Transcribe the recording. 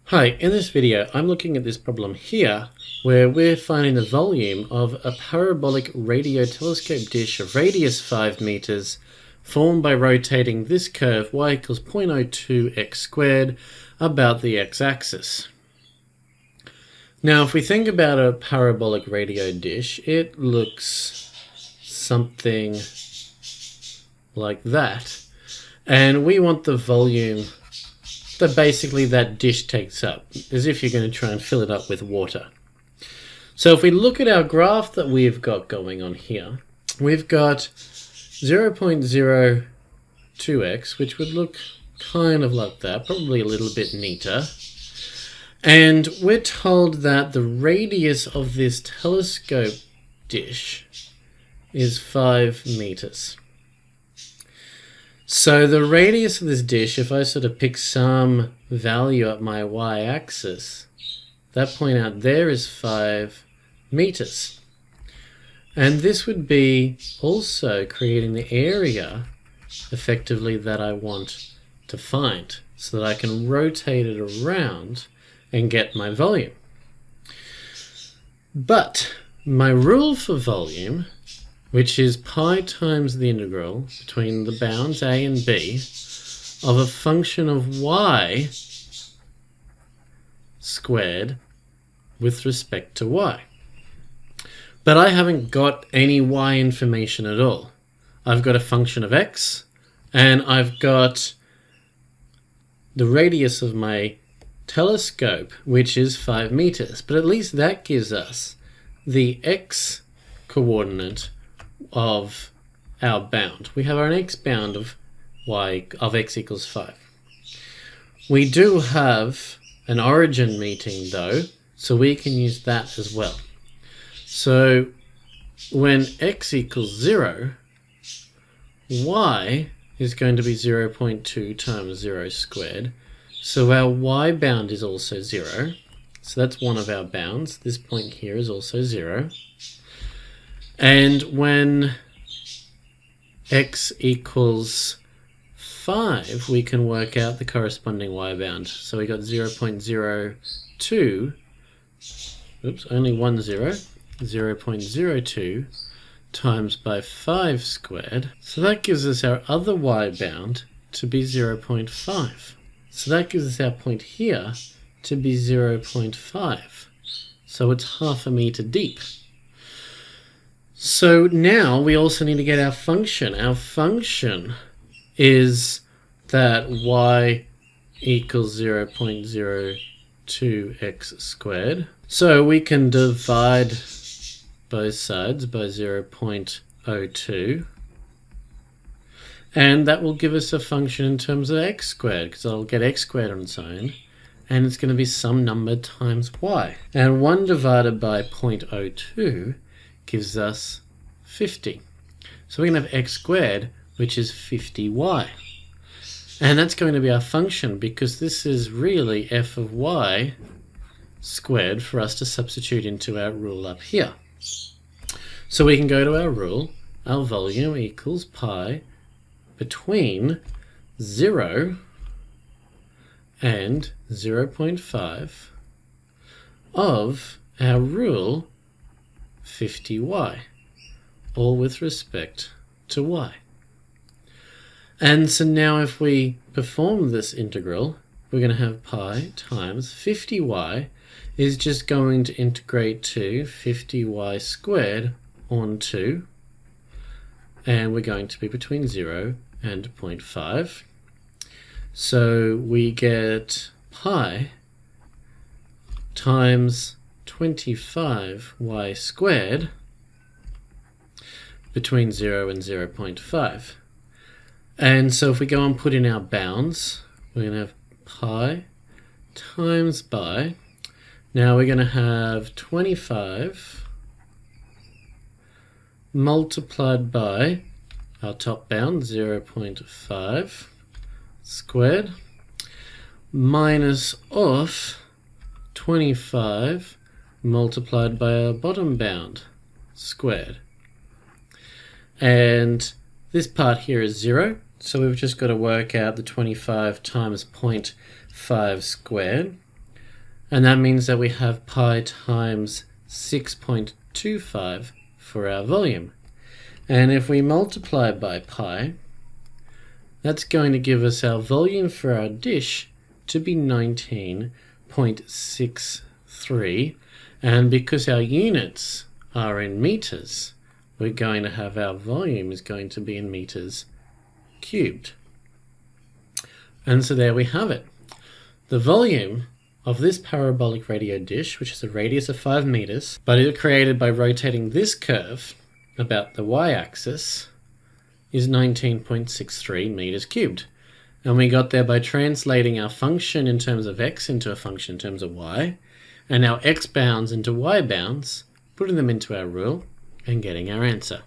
Hi, in this video I'm looking at this problem here where we're finding the volume of a parabolic radio telescope dish of radius 5 meters formed by rotating this curve y equals 0.02 x squared about the x-axis. Now if we think about a parabolic radio dish, it looks something like that, and we want the volume that basically that dish takes up, as if you're going to try and fill it up with water. So if we look at our graph that we've got going on here, we've got 0.02x, which would look kind of like that, probably a little bit neater. And we're told that the radius of this telescope dish is 5 meters. So the radius of this dish, if I sort of pick some value at my y-axis, that point out there is 5 meters. And this would be also creating the area, effectively, that I want to find, so that I can rotate it around and get my volume. But my rule for volume, which is pi times the integral between the bounds a and b of a function of y squared with respect to y. But I haven't got any y information at all. I've got a function of x, and I've got the radius of my telescope, which is 5 meters. But at least that gives us the x coordinate of our bound. We have our x bound of x equals 5. We do have an origin meeting though, so we can use that as well. So when x equals 0, y is going to be 0.2 times 0 squared. So our y bound is also 0. So that's one of our bounds. This point here is also 0. And when x equals 5, we can work out the corresponding y bound. So we got 0.02, oops, only one 0, 0.02 times by 5 squared. So that gives us our other y bound to be 0.5. So that gives us our point here to be 0.5. So it's half a meter deep. So now we also need to get our function. Our function is that y equals 0.02x squared. So we can divide both sides by 0.02. And that will give us a function in terms of x squared, because I'll get x squared on its own, and it's going to be some number times y. And 1 divided by 0.02 gives us 50. So we're going to have x squared, which is 50y. And that's going to be our function, because this is really f of y squared for us to substitute into our rule up here. So we can go to our rule. Our volume equals pi between 0 and 0.5 of our rule 50y, all with respect to y. And so now if we perform this integral, we're going to have pi times 50y is just going to integrate to 50y squared on 2, and we're going to be between 0 and 0.5. So we get pi times 25y squared between 0 and 0.5. And so if we go and put in our bounds, we're going to have pi times by, now we're going to have 25 multiplied by our top bound, 0.5 squared, minus off 25 multiplied by our bottom bound squared. And this part here is 0, so we've just got to work out the 25 times 0.5 squared. And that means that we have pi times 6.25 for our volume. And if we multiply by pi, that's going to give us our volume for our dish to be 19.63. And because our units are in meters, we're going to have our volume is going to be in meters cubed. And so there we have it. The volume of this parabolic radio dish, which is a radius of 5 meters, but it's created by rotating this curve about the y-axis, is 19.63 meters cubed. And we got there by translating our function in terms of x into a function in terms of y, and our x bounds into y bounds, putting them into our rule, and getting our answer.